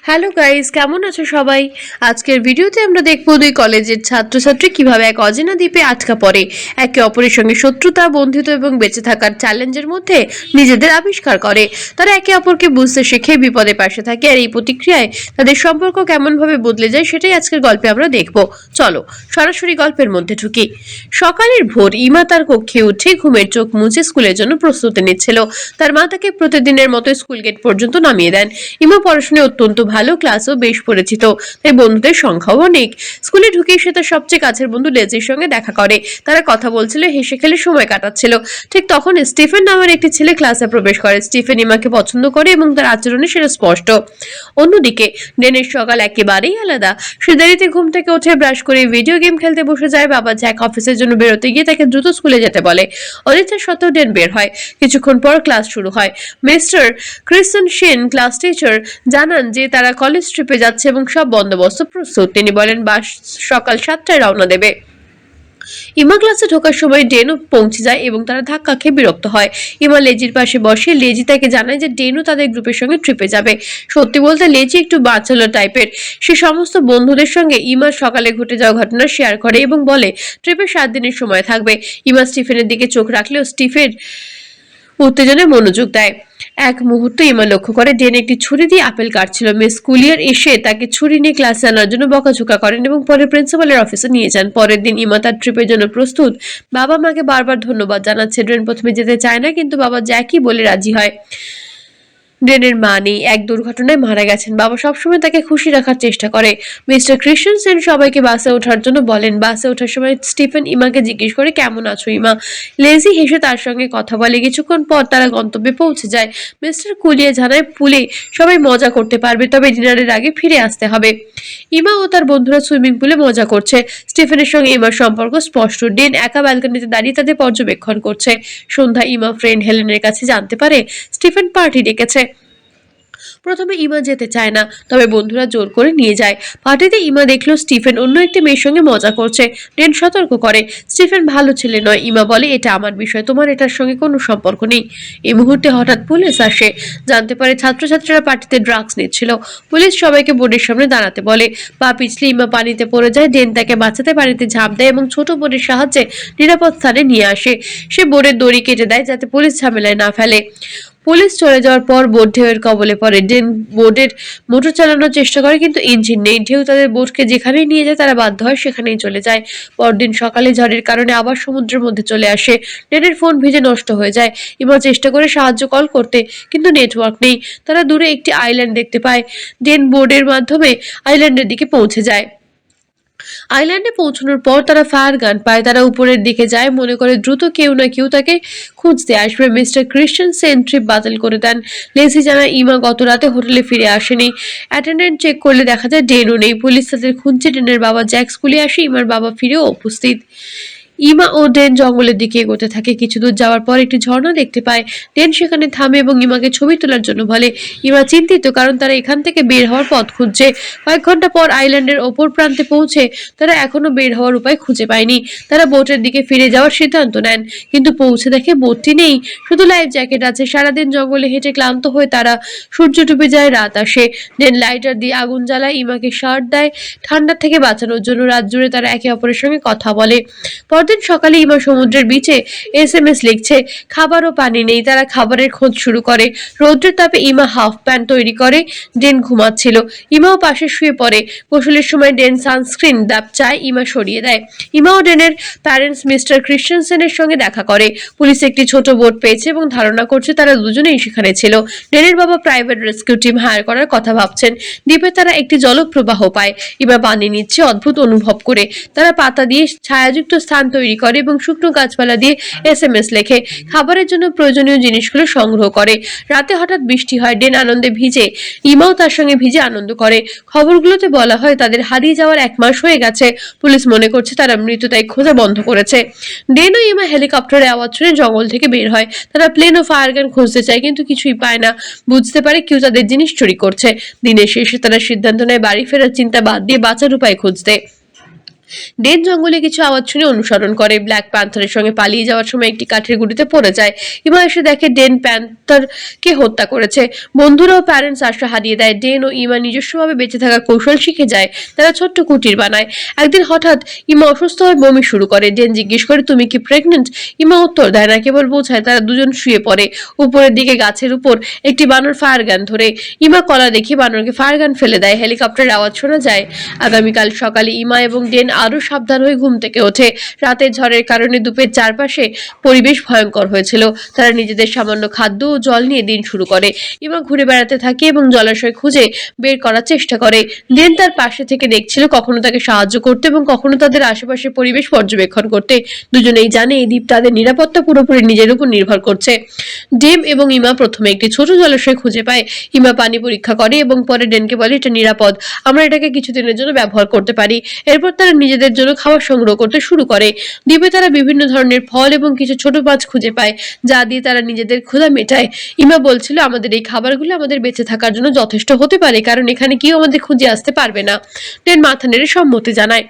Hello guys, কেমন আছো সবাই? আজকের ভিডিওতে আমরা দেখব দুই কলেজের ছাত্রছাত্রী কিভাবে এক অজানা দ্বীপে আটকা পড়ে, একে অপরের সঙ্গে শত্রুতা, বন্ধুত্ব এবং বেঁচে থাকার চ্যালেঞ্জের মধ্যে নিজেদের আবিষ্কার করে। তারা একে অপরকে বুঝতে শেখে, বিপদে পাশে থাকে, আর এই প্রতিক্রিয়ায় তাদের সম্পর্ক কেমনভাবে বদলে যায় সেটাই আজকের গল্পে আমরা দেখব। চলো সরাসরি গল্পের মধ্যে ঢুকি। সকালের ভোর, ইমা তার কক্ষে উঠে ঘুমের চোখ মুছে স্কুলের জন্য প্রস্তুতি নিচ্ছিল। তার মা তাকে প্রতিদিনের মতো স্কুল গেট পর্যন্ত নামিয়ে দেন। ইমা পড়াশোনায় অত্যন্ত ভালো, ক্লাসও বেশ পরিচিত, তাই বন্ধুদের সংখ্যাও অনেক। স্কুলে ঢুকেই সে তার সবচেয়ে কাছের বন্ধু লেজির সঙ্গে দেখা করে। তারা কথা বলছিল, হেসে খেলে সময় কাটাচ্ছিল। ঠিক তখন স্টিফেন নামের একটি ছেলে ক্লাসে প্রবেশ করে। স্টিফেন ইমাকে পছন্দ করে এবং তার আচরণে সেটা স্পষ্ট। অন্যদিকে ডেনের সকাল একেবারেই আলাদা। সে দেরিতে ঘুম থেকে উঠে ব্রাশ করে ভিডিও গেম খেলতে বসে যায়। বাবা জ্যাক অফিসের জন্য বেরোতে গিয়ে তাকে দ্রুত স্কুলে যেতে বলে। অনিচ্ছা সত্ত্বেও ডেন বের হয়। কিছুক্ষণ পর ক্লাস শুরু হয়। মিস্টার ক্রিস্টেন সেন, ক্লাস টিচার, জানান যে তারা কলেজ ট্রিপে যাচ্ছে এবং সব বন্দোবস্ত প্রস্তুত। তিনি বলেন বাস সকাল 7টায় রওনা দেবে। ইমা ক্লাসে ঢোকার সময় ডেনও পৌঁছে যায় এবং তারা ধাক্কা খেয়ে বিরক্ত হয়। ইমা লেজির পাশে বসে। লেজি তাকে জানায় যে ডেনও তাদের গ্রুপের সঙ্গে ট্রিপে যাবে। সত্যি বলতে লেজি একটু বাচালো টাইপের। সে সমস্ত বন্ধুদের সঙ্গে ইমার সকালে ঘটে যাওয়া ঘটনা শেয়ার করে এবং বলে ট্রিপে 7 দিনের সময় থাকবে। ইমা স্টিফেনের দিকে চোখ রাখলেও স্টিফেন উত্তেজনায় মনোযোগ দেয়। এক মুহূর্তে ইমা লক্ষ্য করে ডেন একটি ছুরি দিয়ে আপেল কাটছিল। মিস কুলিয়ার এসে তাকে ছুরি নিয়ে ক্লাসে আনার জন্য বকাঝোকা করেন এবং পরে প্রিন্সিপালের অফিসে নিয়ে যান। পরের দিন ইমা তার ট্রিপের জন্য প্রস্তুত। বাবা মাকে বারবার ধন্যবাদ জানাচ্ছে। ডেন প্রথমে যেতে চায় না, কিন্তু বাবা জ্যাকি বলে রাজি হয়। ডেনের মা নেই, এক দুর্ঘটনায় মারা গেছেন। বাবা সবসময় তাকে খুশি রাখার চেষ্টা করে। মিস্টার ক্রিশ্চিয়ানসেন সবাইকে বাসে ওঠার জন্য বলেন। বাসে ওঠার সময় স্টিফেন ইমাকে জিজ্ঞেস করে কেমন আছো ইমা। লেজি হেসে তার সঙ্গে কথা বলে। কিছুক্ষণ পর তারা গন্তব্যে পৌঁছে যায়। মিস্টার কুলিয়ে জানায় পুলে সবাই মজা করতে পারবে, তবে ডিনারের আগে ফিরে আসতে হবে। ইমা ও তার বন্ধুরা সুইমিং পুলে মজা করছে। স্টিফেনের সঙ্গে ইমার সম্পর্ক স্পষ্ট। ডেন একা ব্যালকনিতে দাঁড়িয়ে তাদের পর্যবেক্ষণ করছে। সন্ধ্যায় ইমা ফ্রেন্ড হেলেনের কাছে জানতে পারে স্টিফেন পার্টি ডেকেছে। প্রথমে ইমা যেতে চায় না, তবে বন্ধুরা জোর করে নিয়ে যায়। পার্টিতে ইমা দেখলো স্টিফেন অন্য একটি মেয়ের সঙ্গে মজা করছে। ডেন সতর্ক করে, স্টিফেন ভালো ছেলে নয়। ইমা বলে এটা আমার বিষয়, তোমার এটার সঙ্গে কোনো সম্পর্ক নেই। এই মুহূর্তে হঠাৎ পুলিশ আসে। জানতে পারে ছাত্রছাত্রীরা পার্টিতে ড্রাগস নিচ্ছিল। পুলিশ সবাইকে বোর্ডের সামনে দাঁড়াতে বলে। পা পিছলে ইমা পানিতে পড়ে যায়। ডেন তাকে বাঁচাতে পানিতে ঝাঁপ দেয় এবং ছোট বোর্ডের সাহায্যে নিরাপদ স্থানে নিয়ে আসে। সে বোর্ডের দড়ি কেটে দেয় যাতে পুলিশ ঝামেলায় না ফেলে। পুলিশ চলে যাওয়ার পর বোট ঢেউয়ের কবলে পড়ে। ডেন বোটের মোটর চালানোর চেষ্টা করে, কিন্তু ইঞ্জিন নেই। ঢেউ তাদের বোটকে যেখানেই নিয়ে যায় তারা বাধ্য হয় সেখানেই চলে যায়। পরদিন সকালে ঝড়ের কারণে আবার সমুদ্রের মধ্যে চলে আসে। ডেনের ফোন ভিজে নষ্ট হয়ে যায়। ইমা চেষ্টা করে সাহায্য কল করতে, কিন্তু নেটওয়ার্ক নেই। তারা দূরে একটি আইল্যান্ড দেখতে পায়। ডেন বোর্ডের মাধ্যমে আইল্যান্ডের দিকে পৌঁছে যায়। আইল্যান্ডে পৌঁছানোর পর তারা ফায়ার গান পায়। তারা উপরের দিকে যায়, মনে করে দ্রুত কেউ না কেউ তাকে খুঁজতে আসবে। মিস্টার ক্রিশ্চিয়ানসেন ট্রিপ বাতিল করে দেন। লেসি জানায় ইমা গত রাতে হোটেলে ফিরে আসেনি। অ্যাটেন্ডেন্ট চেক করলে দেখা যায় ডেনও নেই। পুলিশ তাদের খুঁজছে। ডেনের বাবা জ্যাক স্কুলে আসে। ইমার বাবা ফিরেও উপস্থিত। ইমা ও ডেন জঙ্গলের দিকে এগোতে থাকে। কিছু দূর যাওয়ার পর একটি ঝর্ণা দেখতে পায়। ডেন সেখানে থামে এবং ইমাকে ছবি তোলার জন্য বলে। ইমা চিন্তিত, কারণ তারা এখান থেকে বের হওয়ার পথ খুঁজছে। কয়েক ঘন্টা পর আইল্যান্ডের ওপর প্রান্তে পৌঁছে তারা এখনো বের হওয়ার উপায় খুঁজে পায়নি। তারা বোটের দিকে ফিরে যাওয়ার সিদ্ধান্ত নেন, কিন্তু পৌঁছে দেখে বোটটি নেই, শুধু লাইফ জ্যাকেট আছে। সারাদিন জঙ্গলে হেঁটে ক্লান্ত হয়ে তারা সূর্য ডুবে যায়, রাত আসে। ডেন লাইটার দিয়ে আগুন জ্বালায়, ইমাকে শার্ট দেয় ঠান্ডা থেকে বাঁচানোর জন্য। রাত জুড়ে তারা একে অপরের সঙ্গে কথা বলে। পরদিন সকালে ইমা সমুদ্রের বিচে এসএমএস লিখছে। খাবার ও পানি নেই। তারা খাবারের খোঁজ শুরু করে। রৌদ্রের তাপে ইমা হাফ প্যান্ট তৈরি করে। ডেন ঘুমাচ্ছিল। ইমাও পাশে শুয়ে পড়ে। গোসলের সময় ডেন সানস্ক্রিন দাব চায়, ইমা সরিয়ে দেয়। ইমা ও ডেনের প্যারেন্টস মিস্টার ক্রিশ্চিয়ানসেনের সঙ্গে দেখা করে। পুলিশ একটি ছোট বোট পেয়েছে এবং ধারণা করছে তারা দুজনেই সেখানে ছিল। ডেনের বাবা প্রাইভেট রেস্কিউ টিম হায়ার করার কথা ভাবছেন। দ্বীপে তারা একটি জলপ্রবাহ পায়। ইমা পানি নিচ্ছে অদ্ভুত অনুভব করে। তারা পাতা দিয়ে ছায়াযুক্ত স্থান তৈরি করে এবং শুকনো গাছপালা দিয়ে এসএমএস লেখে। খাবারের জন্য প্রয়োজনীয় জিনিসগুলো সংগ্রহ করে। রাতে হঠাৎ বৃষ্টি হয়। ডেন আনন্দে ভিজে। ইমাও তার সঙ্গে ভিজে আনন্দ করে। খবরগুলোতে বলা হয় তাদের হারিয়ে যাওয়ার 1 মাস হয়ে গেছে। পুলিশ মনে করছে তারা মৃত, তাই খোঁজা বন্ধ করেছে। ডেন ও ইমা হেলিকপ্টারে আওয়াজ শুনে জঙ্গল থেকে বের হয়। তারা প্লেন ও ফায়ার গান খুঁজতে চায়, কিন্তু কিছুই পায় না। বুঝতে পারে কেউ তাদের জিনিস চুরি করছে। দিনের শেষে তারা সিদ্ধান্ত নেয় বাড়ি ফেরার চিন্তা বাদ দিয়ে বাঁচার উপায় খুঁজতে। ডেন জঙ্গলে কিছু আওয়াজ শুনে অনুসরণ করে। ব্ল্যাক প্যান্থারের সঙ্গে পালিয়ে যাওয়ার সময় একটি কাঠের গুঁড়িতে পড়ে যায়। ইমা এসে দেখে ডেন প্যান্থারকে হত্যা করেছে। বন্ধুরা ও প্যারেন্টস আশা হারিয়ে দেয়। ডেন ও ইমা নিজস্বভাবে বেঁচে থাকার কৌশল শিখে যায়। তারা ছোট্ট কুটির বানায়। একদিন হঠাৎ ইমা অসুস্থ হয়ে বমি শুরু করে। ডেন জিজ্ঞেস করে, তুমি কি প্রেগনেন্ট? ইমা উত্তর দেয় না, কেবল বোঝায়। তারা দুজন শুয়ে পড়ে। উপরের দিকে গাছের উপর একটি বানর ফায়ার গান ধরে। ইমা কলা দেখি বানরকে ফায়ার গান ফেলে দেয়। হেলিকপ্টারের আওয়াজ শোনা যায়। আগামীকাল সকালে ইমা এবং ডেন আরো সাবধান হয়ে ঘুম থেকে ওঠে। রাতের ঝড়ের কারণে দ্বীপের চারপাশে পরিবেশ ভয়ঙ্কর হয়েছিল। তারা নিজেদের সামান্য খাদ্য ও জল নিয়ে দিন শুরু করে। ইমা ঘুরে বেড়াতে থাকে এবং জলাশয় খুঁজে বের করার চেষ্টা করে। ডেন তার পাশে থেকে দেখছিল, কখনো তাকে সাহায্য করতে এবং কখনো তাদের আশেপাশের পরিবেশ পর্যবেক্ষণ করতে। দুজনেই জানে এই দ্বীপ তাদের নিরাপত্তা পুরোপুরি নিজের উপর নির্ভর করছে। ডেম এবং ইমা প্রথমে একটি ছোট জলাশয় খুঁজে পায়। ইমা পানি পরীক্ষা করে এবং পরে ডেনকে বলে, এটা নিরাপদ, আমরা এটাকে কিছুদিনের জন্য ব্যবহার করতে পারি। এরপর তারা নিজেদের জন্য খাবার সংগ্রহ করতে শুরু করে। দ্বীপে তারা বিভিন্ন ধরনের ফল এবং কিছু ছোট মাছ খুঁজে পায়, যা দিয়ে তারা নিজেদের ক্ষুধা মেটায়। ইমা বলছিল, আমাদের এই খাবারগুলো আমাদের বেঁচে থাকার জন্য যথেষ্ট হতে পারে, কারণ এখানে কেউ আমাদের খুঁজে আসতে পারবে না। ডেন মাথা নেড়ে সম্মতি জানায়।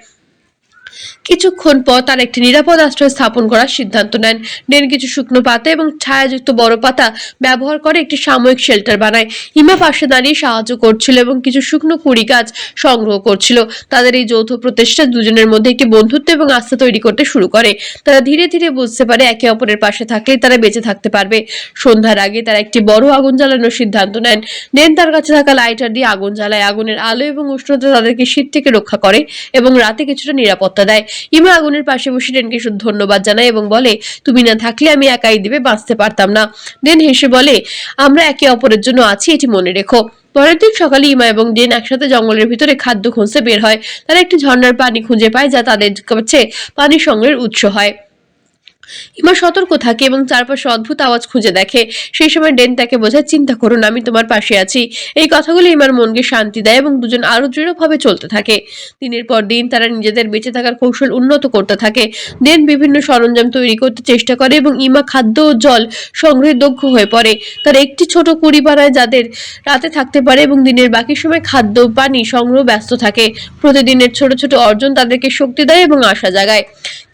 কিছুক্ষণ পর তার একটি নিরাপদ আশ্রয় স্থাপন করার সিদ্ধান্ত নেন। ডেন কিছু শুকনো পাতা এবং ছায়াযুক্ত বড় পাতা ব্যবহার করে একটি সাময়িক শেল্টার বানায়। ইমা পাশে দাঁড়িয়ে সাহায্য করছিল এবং কিছু শুকনো কুড়ি গাছ সংগ্রহ করছিল। তাদের এই যৌথ প্রচেষ্টা দুজনের মধ্যে একটি বন্ধুত্ব এবং আস্থা তৈরি করতে শুরু করে। তারা ধীরে ধীরে বুঝতে পারে একে অপরের পাশে থাকলেই তারা বেঁচে থাকতে পারবে। সন্ধ্যার আগে তারা একটি বড় আগুন জ্বালানোর সিদ্ধান্ত নেন। ডেন তার কাছে থাকা লাইটার দিয়ে আগুন জ্বালায়। আগুনের আলো এবং উষ্ণতা তাদেরকে শীত থেকে রক্ষা করে এবং রাতে কিছুটা নিরাপত্তা দেয়। ইমা আগুনের পাশে বসে ডেনকে শুধু ধন্যবাদ জানায় এবং বলে, তুমি না থাকলে আমি একাই দ্বীপে বাঁচতে পারতাম না। ডেন হেসে বলে, আমরা একে অপরের জন্য আছি, এটি মনে রেখো। পরের দিন সকালে ইমা এবং ডেন একসাথে জঙ্গলের ভিতরে খাদ্য খুঁজতে বের হয়। তারা একটি ঝর্ণার পানি খুঁজে পায়, যা তাদের কাছে পানি সংগ্রহের উৎস হয়। ইমা সতর্ক থাকে এবং চারপাশে অদ্ভুত আওয়াজ খুঁজে দেখে। সেই সময় ডেন তাকে বোঝায়, চিন্তা করো না, আমি তোমার পাশে আছি। এই কথাগুলো ইমার মনকে শান্তি দেয় এবং দুজন আরো দৃঢ়ভাবে চলতে থাকে। দিনের পর দিন তারা নিজেদের বেঁচে থাকার কৌশল উন্নত করতে থাকে। ডেন বিভিন্ন সরঞ্জাম তৈরি করতে চেষ্টা করে এবং ইমা খাদ্য ও জল সংগ্রহে দক্ষ হয়ে পড়ে। তার একটি ছোট কুড়ি বানায় যাদের রাতে থাকতে পারে এবং দিনের বাকি সময় খাদ্য পানি সংগ্রহ ব্যস্ত থাকে। প্রতিদিনের ছোট ছোট অর্জন তাদেরকে শক্তি দেয় এবং আশা জাগায়।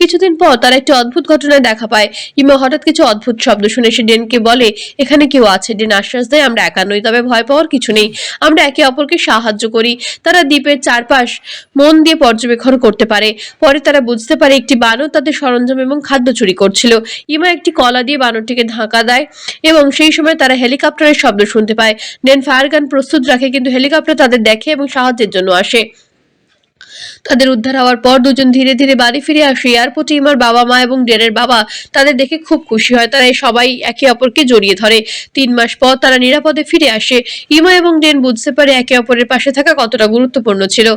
কিছুদিন পর তারা একটি অদ্ভুত ঘটনায় দেখা পায়। ইমা হঠাৎ কিছু অদ্ভুত শব্দ শুনে সে ডেনকে বলে, এখানে কেউ আছে। ডেন আশ্বাস দেয়, আমরা একা নই, তবে ভয় পাওয়ার কিছু নেই, আমরা একে অপরকে সাহায্য করি। তারা দ্বীপের চারপাশ মন দিয়ে পর্যবেক্ষণ করতে পারে। পরে তারা বুঝতে পারে একটি বানর তাদের সরঞ্জাম এবং খাদ্য চুরি করছিল। ইমা একটি কলা দিয়ে বানরটিকে ধাক্কা দেয় এবং সেই সময় তারা হেলিকপ্টারের শব্দ শুনতে পায়। ডেন ফায়ার গান প্রস্তুত রাখে, কিন্তু হেলিকপ্টার তাদের দেখে এবং সাহায্যের জন্য আসে। তাদের উদ্ধার হওয়ার পর দুজন ধীরে ধীরে বাড়ি ফিরে আসে। এয়ারপোর্টে ইমার বাবা মা এবং ডেনের বাবা তাদের দেখে খুব খুশি হয়। তারা সবাই একে অপরকে জড়িয়ে ধরে। 3 মাস পর তারা নিরাপদে ফিরে আসে। ইমা এবং ডেন বুঝতে পারে একে অপরের পাশে থাকা কতটা গুরুত্বপূর্ণ ছিল।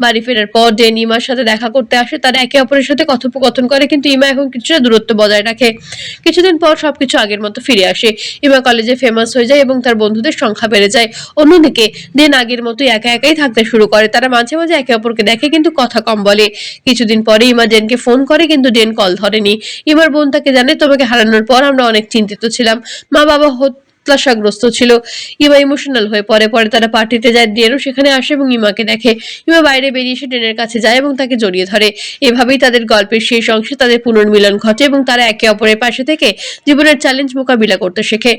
বাড়ি ফেরার পর ডেন ইমার সাথে দেখা করতে আসে। তারা একে অপরের সাথে কথোপকথন করে, কিন্তু ইমা এখন কিছুটা দূরত্ব বজায় রাখে। কিছুদিন পর সবকিছু আগের মতো ফিরে আসে। ইমা কলেজে ফেমাস হয়ে যায় এবং তার বন্ধুদের সংখ্যা বেড়ে যায়। অন্যদিকে ডেন আগের মতোই একা একাই থাকতে শুরু করে। তারা মাঝে মাঝে একে অপরকে দেখে, কিন্তু কথা কম বলে। কিছুদিন পরে ইমা ডেনকে ফোন করে, কিন্তু ডেন কল ধরেনি। ইমার বোন তাকে জানে, তোমাকে হারানোর পর আমরা অনেক চিন্তিত ছিলাম, মা বাবা হতাশাগ্রস্ত ছিল। ইমা ইমোশনাল হয়ে পড়ে। পরে তারা পার্টিতে যায়। ডেনও সেখানে আসে এবং ইমাকে দেখে। ইমা বাইরে বেরিয়ে এসে ডেনের কাছে যায় এবং তাকে জড়িয়ে ধরে। এভাবেই তাদের গল্পের শেষ অংশে তাদের পুনর্মিলন ঘটে এবং তারা একে অপরের পাশে থেকে জীবনের চ্যালেঞ্জ মোকাবিলা করতে শেখে।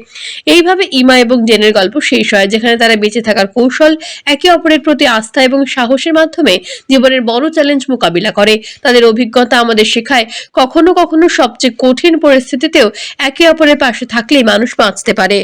এইভাবে ইমা এবং ডেনের গল্প শেষ হয়, যেখানে তারা বেঁচে থাকার কৌশল, একে অপরের প্রতি আস্থা এবং সাহসের মাধ্যমে জীবনের বড় চ্যালেঞ্জ মোকাবিলা করে। তাদের অভিজ্ঞতা আমাদের শেখায়, কখনো কখনো সবচেয়ে কঠিন পরিস্থিতিতেও একে অপরের পাশে থাকলেই মানুষ বাঁচতে পারে।